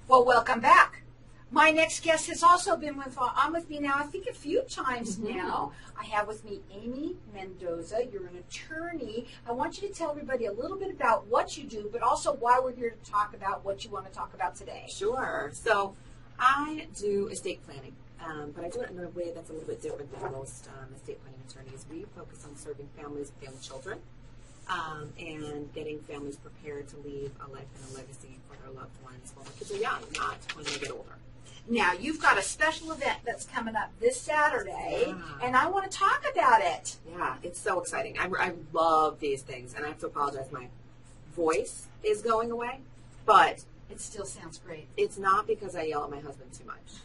Well, welcome back. My next guest has also been on with me now, I think a few times now. I have with me Amie Mendoza. You're an attorney. I want you to tell everybody a little bit about what you do, but also why we're here to talk about what you want to talk about today. Sure. So I do estate planning, but I do it in a way that's a little bit different than most estate planning attorneys. We focus on serving families with young children and getting families prepared to leave a life and a legacy for their loved ones while the kids are young, not when they get older. Now, you've got a special event that's coming up this Saturday, and I want to talk about it. Yeah, it's so exciting. I love these things, and I have to apologize. My voice is going away, but it still sounds great. It's not because I yell at my husband too much.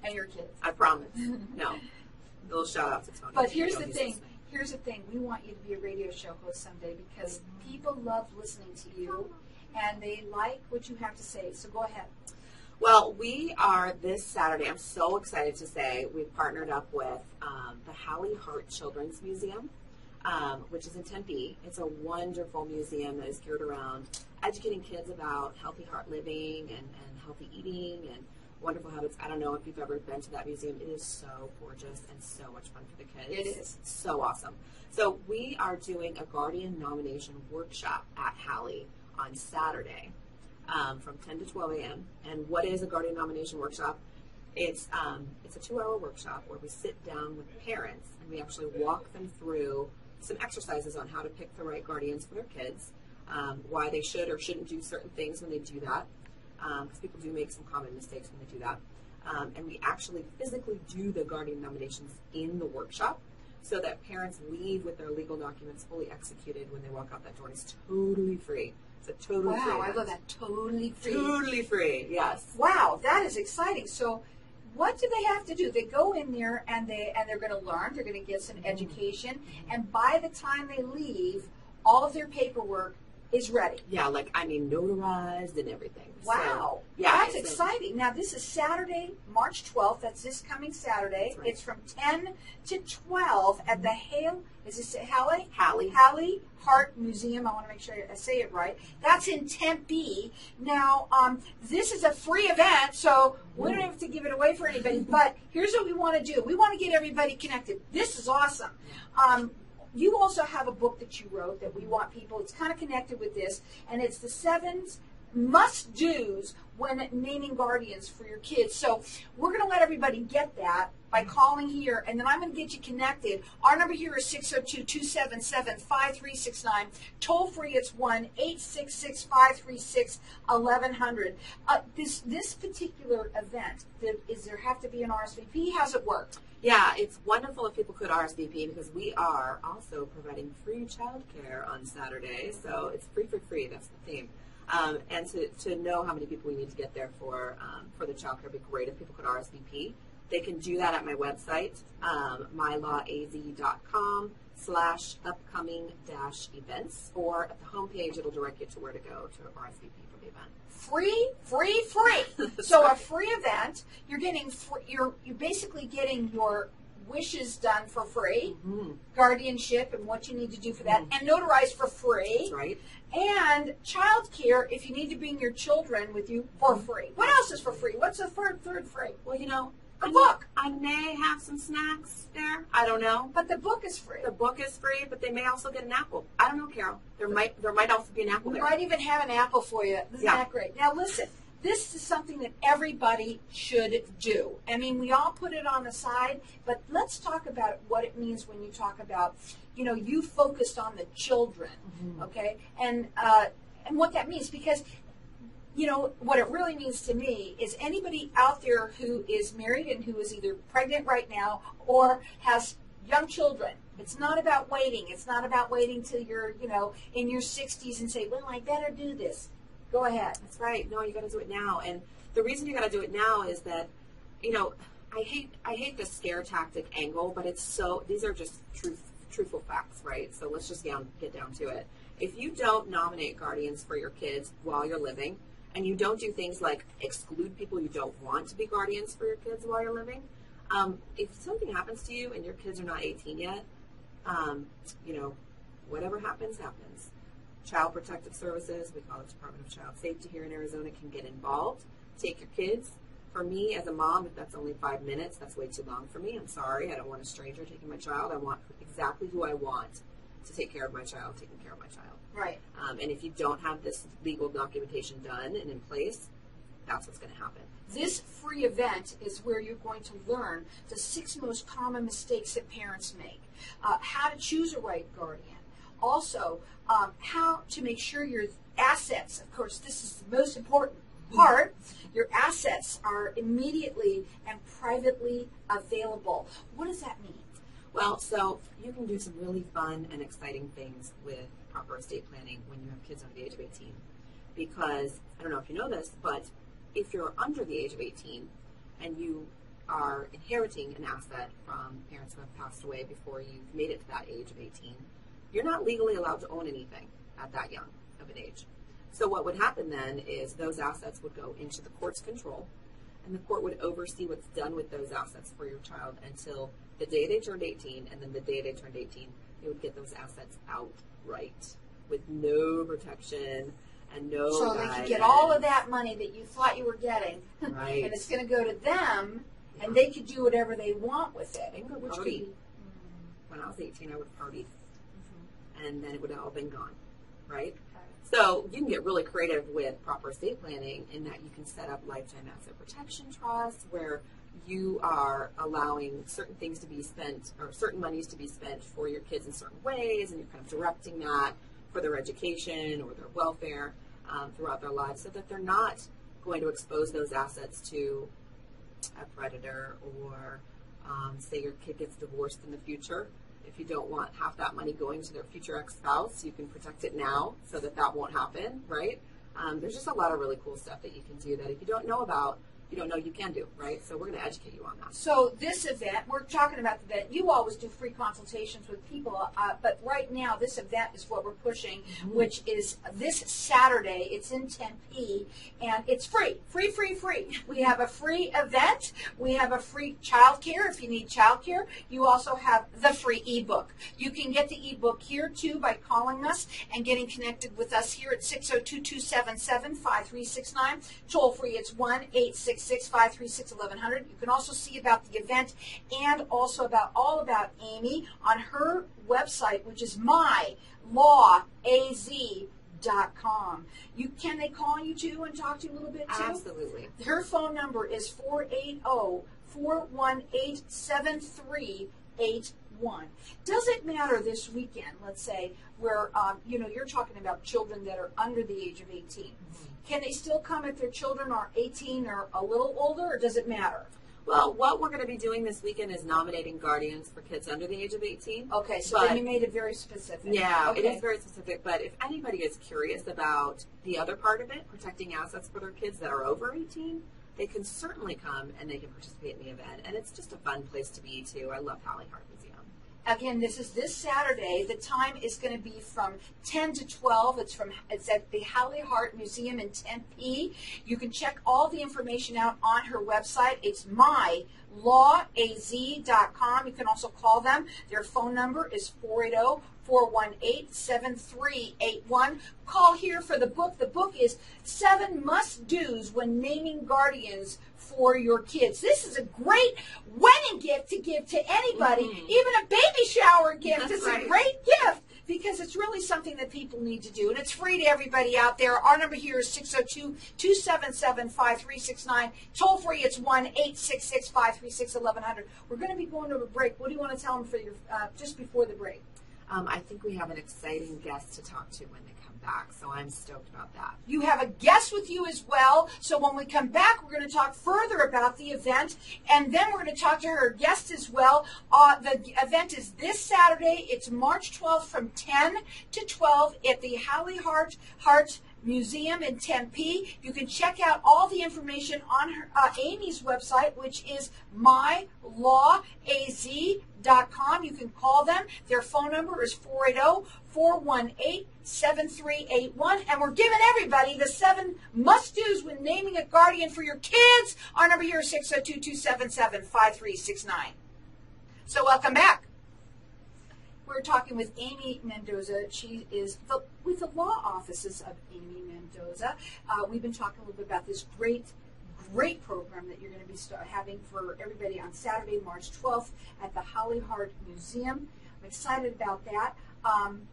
And your kids. I promise. No. Little shout out to Tony. But here's the thing. Here's the thing. We want you to be a radio show host someday because people love listening to you, and they like what you have to say. So go ahead. Well, we are this Saturday. I'm so excited to say we've partnered up with the Hallie Hart Children's Museum, which is in Tempe. It's a wonderful museum that is geared around educating kids about healthy heart living and healthy eating and wonderful habits. I don't know if you've ever been to that museum. It is so gorgeous and so much fun for the kids. It is. So awesome. So we are doing a guardian nomination workshop at Hallie on Saturday. From 10 to 12 a.m. And what is a guardian nomination workshop? It's a 2-hour workshop where we sit down with parents and we actually walk them through some exercises on how to pick the right guardians for their kids, why they should or shouldn't do certain things when they do that, because people do make some common mistakes when they do that. And we actually physically do the guardian nominations in the workshop so that parents leave with their legal documents fully executed when they walk out that door. It's totally free. It's a totally free. Wow, I love that. Totally free. Totally free, yes. Wow, that is exciting. So what do they have to do? They go in there and they're going to learn. They're going to get some education. And by the time they leave, all of their paperwork is ready. Yeah, notarized and everything. Wow. So, yeah, that's exciting. Now, this is Saturday, March 12th. That's this coming Saturday. Right. It's from 10 to 12 at the Hallie Hart Museum. I want to make sure I say it right. That's in Tempe. Now, this is a free event, so we don't have to give it away for anybody. But here's what we want to do. We want to get everybody connected. This is awesome. You also have a book that you wrote that we want people, it's kind of connected with this, and it's the 7 must-dos when naming guardians for your kids. So we're going to let everybody get that by calling here, and then I'm going to get you connected. Our number here is 602-277-5369. Toll free, it's 1-866-536-1100. This particular event, does there have to be an RSVP? How's it work? Yeah, it's wonderful if people could RSVP because we are also providing free childcare on Saturday. So it's free for free. That's the theme. And to know how many people we need to get there for the childcare would be great if people could RSVP. They can do that at my website, mylawaz.com/upcoming-events, or at the homepage it'll direct you to where to go to RSVP for the event. Free. So a free event. You're getting you're basically getting your wishes done for free, guardianship and what you need to do for that, and notarized for free. That's right. And child care if you need to bring your children with you for free. What else is for free? What's the third free? Well, a book. I may have some snacks there. I don't know. But the book is free. The book is free, but they may also get an apple. I don't know, Carol. There might also be an apple there. We might even have an apple for you. Isn't that great? Now listen, this is something that everybody should do. I mean, we all put it on the side, but let's talk about what it means when you talk about, you focused on the children, okay? And what that means, because what it really means to me is anybody out there who is married and who is either pregnant right now or has young children. It's not about waiting. It's not about waiting till you're, in your 60s and say, well, I better do this. Go ahead. That's right. No, you got to do it now. And the reason you got to do it now is that, I hate the scare tactic angle, but these are just truthful facts, right? So let's just get down to it. If you don't nominate guardians for your kids while you're living, and you don't do things like exclude people you don't want to be guardians for your kids while you're living, if something happens to you and your kids are not 18 yet, whatever happens, happens. Child Protective Services, we call it Department of Child Safety here in Arizona, can get involved. Take your kids. For me, as a mom, if that's only 5 minutes, that's way too long for me. I'm sorry. I don't want a stranger taking my child. I want exactly who I want to take care of my child, taking care of my child. Right. And if you don't have this legal documentation done and in place, that's what's going to happen. This free event is where you're going to learn the 6 most common mistakes that parents make, how to choose a right guardian, also how to make sure your assets, of course, this is the most important part, your assets are immediately and privately available. What does that mean? Well, so you can do some really fun and exciting things with proper estate planning when you have kids under the age of 18. Because, I don't know if you know this, but if you're under the age of 18 and you are inheriting an asset from parents who have passed away before you've made it to that age of 18, you're not legally allowed to own anything at that young of an age. So what would happen then is those assets would go into the court's control, and the court would oversee what's done with those assets for your child until the day they turned 18, and then the day they turned 18, they would get those assets outright with no protection and no So they could get all of that money that you thought you were getting, right. and it's going to go to them, and they could do whatever they want with it. They can go party. When I was 18, I would have partied, and then it would have all been gone, right? So you can get really creative with proper estate planning in that you can set up lifetime asset protection trusts where you are allowing certain things to be spent or certain monies to be spent for your kids in certain ways, and you're kind of directing that for their education or their welfare throughout their lives so that they're not going to expose those assets to a predator or say your kid gets divorced in the future. If you don't want half that money going to their future ex-spouse, you can protect it now so that that won't happen, right? There's just a lot of really cool stuff that you can do that if you don't know about, you don't know you can do, right? So we're going to educate you on that. So this event, we're talking about the event. You always do free consultations with people, but right now this event is what we're pushing, which is this Saturday. It's in Tempe, and it's free. We have a free event. We have a free child care if you need child care. You also have the free ebook. You can get the ebook here, too, by calling us and getting connected with us here at 602-277-5369. Toll free, it's 1-866-536-1100. You can also see about the event and also about all about Amie on her website, which is mylawaz.com. Can they call you too and talk to you a little bit too? Absolutely. Her phone number is 480-418-7381. Does it matter this weekend, let's say, where you're talking about children that are under the age of 18? Can they still come if their children are 18 or a little older, or does it matter? Well, what we're going to be doing this weekend is nominating guardians for kids under the age of 18. Okay, so then you made it very specific. Yeah, okay. It is very specific. But if anybody is curious about the other part of it, protecting assets for their kids that are over 18, they can certainly come and they can participate in the event. And it's just a fun place to be, too. I love Hallie Hart Museum. Again, this is this Saturday. The time is going to be from 10 to 12. It's at the Hallie Hart Museum in Tempe. You can check all the information out on her website. It's mylawaz.com. You can also call them. Their phone number is 480-418-7381. Call here for the book. The book is 7 Must-Dos When Naming Guardians for Your Kids. This is a great wedding gift to give to anybody, even a baby shower gift. That's It's right. a great gift because it's really something that people need to do, and it's free to everybody out there. Our number here is 602-277-5369. Toll free, it's 1-866-536-1100. We're going to be going to a break. What do you want to tell them for your just before the break? I think we have an exciting guest to talk to when they come back, so I'm stoked about that. You have a guest with you as well, so when we come back, we're going to talk further about the event, and then we're going to talk to her guest as well. The event is this Saturday. It's March 12th from 10 to 12 at the Hallie Hart Museum in Tempe. You can check out all the information on her, Amie's website, which is mylawaz.com. You can call them. Their phone number is 480-418-7381. And we're giving everybody the 7 must-dos when naming a guardian for your kids. Our number here is 602-277-5369. So welcome back. We're talking with Amie Mendoza. She is with the law offices of Amie Mendoza. We've been talking a little bit about this great program that you're going to be having for everybody on Saturday, March 12th at the Holly Hart Museum. I'm excited about that. And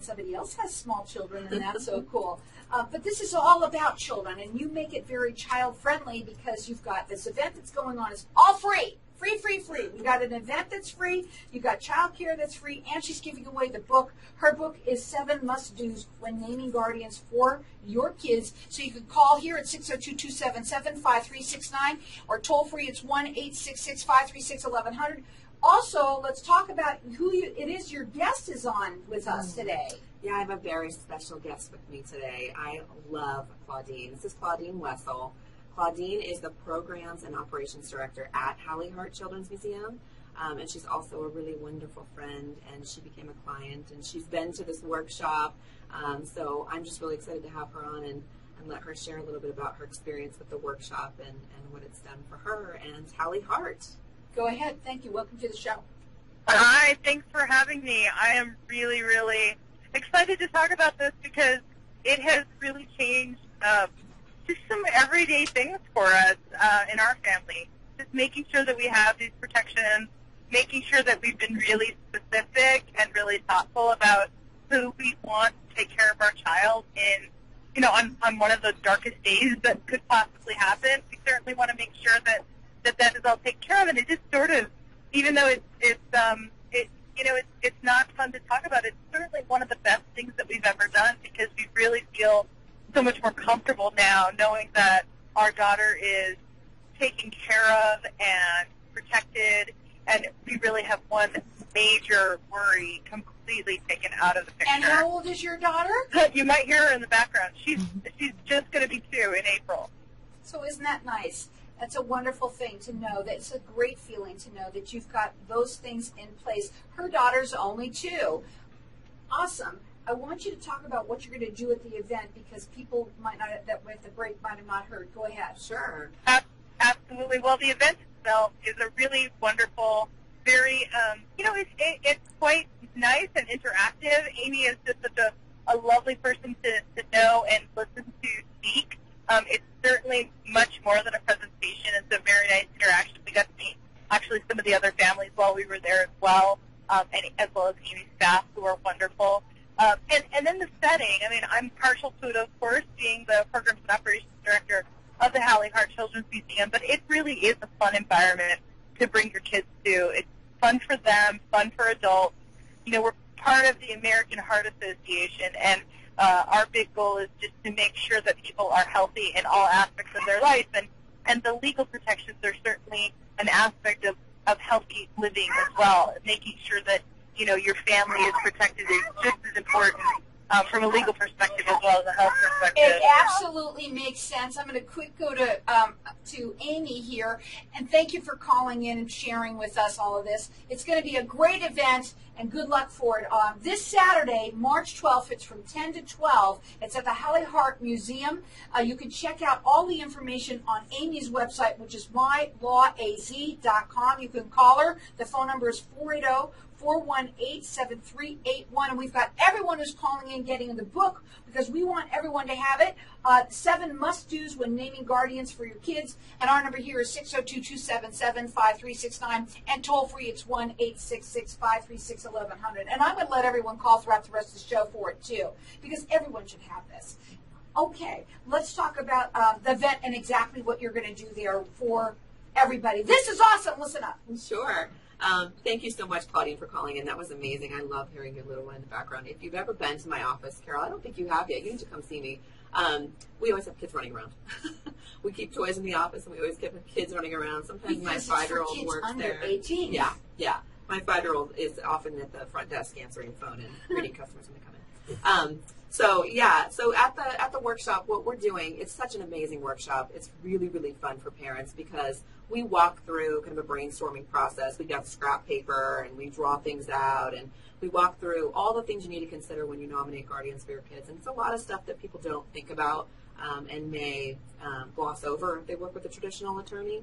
somebody else has small children, and that's so cool. But this is all about children, and you make it very child-friendly because you've got this event that's going on. It's all free. Free, free, free. We've got an event that's free. You've got childcare that's free, and she's giving away the book. Her book is 7 Must-Dos When Naming Guardians for Your Kids. So you can call here at 602-277-5369, or toll-free, it's 1-866-536-1100. Also, let's talk about who it is your guest is on with us today. Yeah, I have a very special guest with me today. I love Claudine. This is Claudine Wessel. Claudine is the Programs and Operations Director at Holly Hart Children's Museum, and she's also a really wonderful friend, and she became a client, and she's been to this workshop, so I'm just really excited to have her on and let her share a little bit about her experience with the workshop and what it's done for her and Holly Hart. Go ahead. Thank you. Welcome to the show. Hi. Thanks for having me. I am really, really excited to talk about this because it has really changed just some everyday things for us in our family. Just making sure that we have these protections, making sure that we've been really specific and really thoughtful about who we want to take care of our child in, on one of the darkest days that could possibly happen. We certainly want to make sure that is all taken care of, and it just sort of, even though it's not fun to talk about, it's certainly one of the best things that we've ever done because we really feel so much more comfortable now knowing that our daughter is taken care of and protected, and we really have one major worry completely taken out of the picture. And how old is your daughter? You might hear her in the background. She's just going to be 2 in April. So isn't that nice? That's a wonderful thing to know. That's a great feeling to know that you've got those things in place. Her daughter's only 2. Awesome. I want you to talk about what you're going to do at the event because people might not, that with the break might have not heard. Go ahead. Sure. Absolutely. Well, the event itself is a really wonderful, very, it's quite nice and interactive. Amie is just such a lovely person to know and listen to speak. It's certainly much more than a presentation. It's a very nice interaction. We got to meet actually some of the other families while we were there as well, and as well as Amie's staff who are wonderful. And then the setting, I mean, I'm partial to it, of course, being the Programs and Operations Director of the Holly Hart Children's Museum, but it really is a fun environment to bring your kids to. It's fun for them, fun for adults. We're part of the American Heart Association, and our big goal is just to make sure that people are healthy in all aspects of their life, and the legal protections are certainly an aspect of healthy living as well, making sure that your family is protected is just as important from a legal perspective as well as a health perspective. It absolutely makes sense. I'm going to quick go to Amie here, and thank you for calling in and sharing with us all of this. It's going to be a great event, and good luck for it. This Saturday, March 12th, it's from 10 to 12. It's at the Holly Hart Museum. You can check out all the information on Amie's website, which is mylawaz.com. You can call her. The phone number is 418-7381, and we've got everyone who's calling in getting the book because we want everyone to have it. 7 Must-Dos When Naming Guardians for Your Kids, and our number here is 602-277-5369, and toll-free it's 1-866-536-1100. And I'm going to let everyone call throughout the rest of the show for it, too, because everyone should have this. Okay, let's talk about the event and exactly what you're going to do there for everybody. This is awesome. Listen up. Sure. Thank you so much, Claudine, for calling in. That was amazing. I love hearing your little one in the background. If you've ever been to my office, Carol, I don't think you have yet. You need to come see me. We always have kids running around. We keep toys in the office, and we always get kids running around. Sometimes because my 5-year-old works under there. 18. Yeah. My 5-year-old is often at the front desk answering the phone and greeting customers when they come in. So at the workshop, what we're doing, it's such an amazing workshop. It's really, really fun for parents because we walk through kind of a brainstorming process. We got scrap paper and we draw things out and we walk through all the things you need to consider when you nominate guardians for your kids. And it's a lot of stuff that people don't think about and may gloss over if they work with a traditional attorney.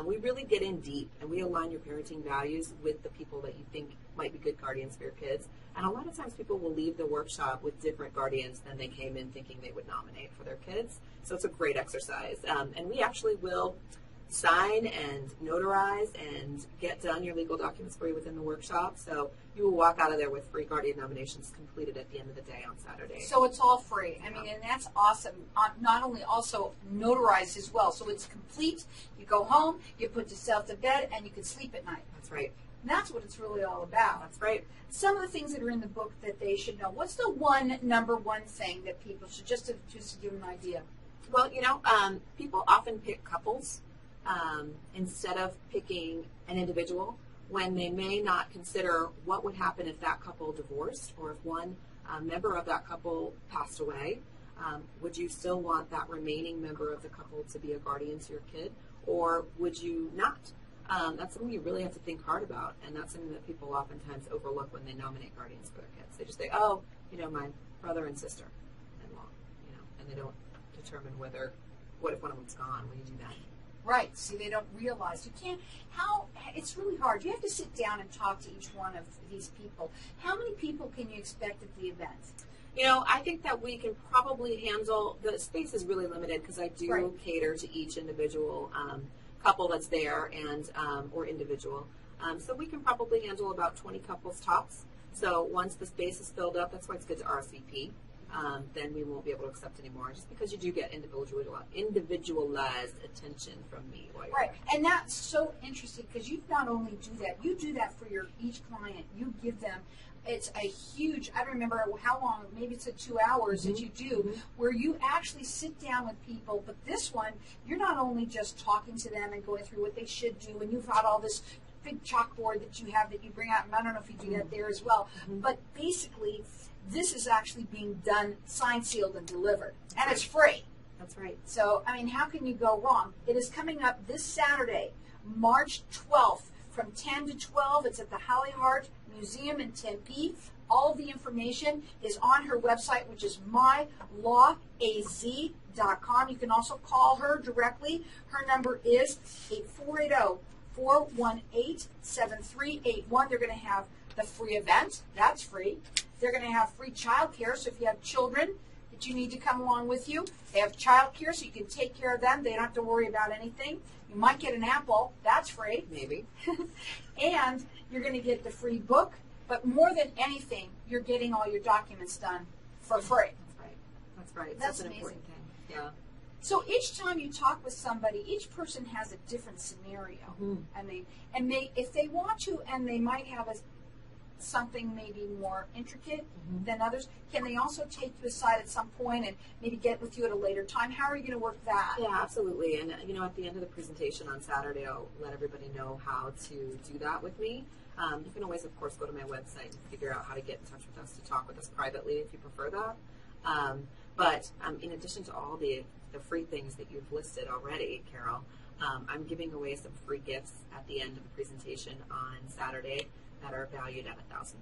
We really get in deep, and we align your parenting values with the people that you think might be good guardians for your kids. And a lot of times people will leave the workshop with different guardians than they came in thinking they would nominate for their kids. So it's a great exercise. And we actually will sign and notarize and get done your legal documents for you within the workshop. So you will walk out of there with free guardian nominations completed at the end of the day on Saturday. So it's all free. I mean, and that's awesome. Not only also notarized as well. So it's complete. You go home, you put yourself to bed, and you can sleep at night. That's right. And that's what it's really all about. That's right. Some of the things that are in the book that they should know. What's the number one thing that people should, just to give them an idea? Well, people often pick couples instead of picking an individual when they may not consider what would happen if that couple divorced or if one member of that couple passed away. Would you still want that remaining member of the couple to be a guardian to your kid, or would you not? That's something you really have to think hard about, and that's something that people oftentimes overlook when they nominate guardians for their kids. They just say, oh, my brother and sister-in-law, and they don't determine what if one of them's gone? Will you do that? Right. See, they don't realize. You can't, it's really hard. You have to sit down and talk to each one of these people. How many people can you expect at the event? I think that we can probably handle, the space is really limited because I do cater to each individual couple that's there and or individual. So we can probably handle about 20 couples tops. So once the space is filled up, that's why it's good to RSVP. Then we won't be able to accept anymore, just because you do get individualized attention from me. Right, and that's so interesting because you not only do that, you do that for each client. You give them, it's a huge, I don't remember how long, maybe it's 2 hours that you do, where you actually sit down with people, but this one, you're not only just talking to them and going through what they should do, and you've got all this big chalkboard that you have that you bring out, and I don't know if you do that there as well, but basically, this is actually being done, signed, sealed, and delivered. And it's free. That's right. So, how can you go wrong? It is coming up this Saturday, March 12th, from 10 to 12. It's at the Hallie Hart Museum in Tempe. All of the information is on her website, which is mylawaz.com. You can also call her directly. Her number is 840-418-7381. They're going to have the free event. That's free. They're going to have free child care, so if you have children that you need to come along with you, they have child care, so you can take care of them. They don't have to worry about anything. You might get an apple. That's free. Maybe. And you're going to get the free book, but more than anything, you're getting all your documents done for free. That's right. That's right. That's an amazing. Important thing. Yeah. So each time you talk with somebody, each person has a different scenario. If they want to, and they might have something maybe more intricate than others, can they also take you aside at some point and maybe get with you at a later time? How are you going to work that? Yeah, absolutely. And, at the end of the presentation on Saturday, I'll let everybody know how to do that with me. You can always, of course, go to my website and figure out how to get in touch with us to talk with us privately if you prefer that. But in addition to all the free things that you've listed already, Carol, I'm giving away some free gifts at the end of the presentation on Saturday that are valued at $1,000.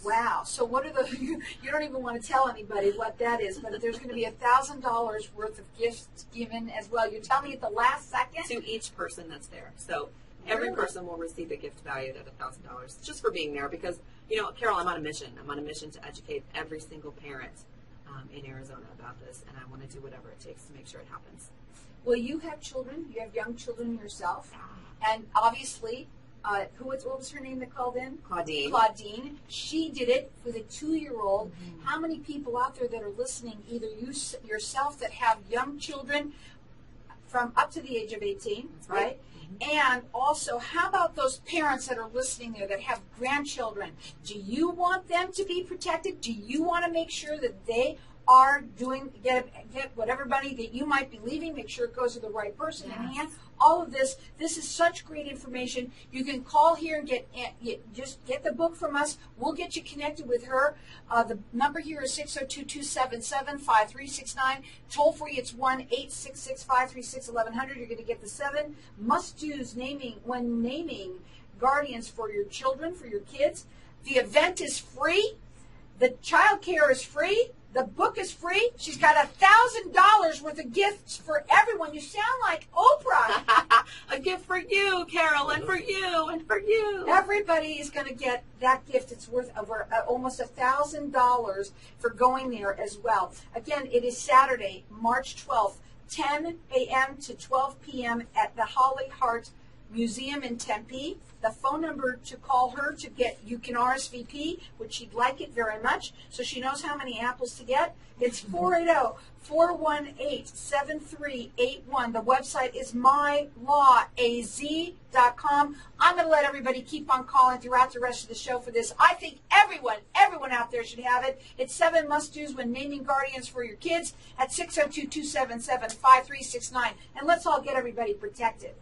Wow. So what are you don't even want to tell anybody what that is, but there's going to be $1,000 worth of gifts given as well. You tell me at the last second? To each person that's there. So every person will receive a gift valued at $1,000 just for being there because, Carol, I'm on a mission. I'm on a mission to educate every single parent in Arizona about this, and I want to do whatever it takes to make sure it happens. Well, you have children. You have young children yourself. And obviously, what was her name that called in? Claudine. She did it with a 2-year-old. How many people out there that are listening, either you yourself that have young children from up to the age of 18, right? And also, how about those parents that are listening there that have grandchildren? Do you want them to be protected? Do you want to make sure that they are get whatever money that you might be leaving, make sure it goes to the right person in hand? All of this is such great information. You can call here and just get the book from us. We'll get you connected with her. The number here is 602-277-5369. Toll free, it's 1-866-536-1100. You're going to get the 7 must-dos when naming guardians for your children, for your kids. The event is free. The child care is free. The book is free. She's got $1,000 worth of gifts for everyone. You sound like Oprah. A gift for you, Carol, and for you, and for you. Everybody is going to get that gift. It's worth over almost $1,000 for going there as well. Again, it is Saturday, March 12th, 10 a.m. to 12 p.m. at the Holly Hart Museum in Tempe. The phone number to call her to get, you can RSVP, which she'd like it very much, so she knows how many apples to get. It's 480-418-7381. The website is mylawaz.com. I'm going to let everybody keep on calling throughout the rest of the show for this. I think everyone out there should have it. It's 7 must-dos when naming guardians for your kids at 602-277-5369. And let's all get everybody protected.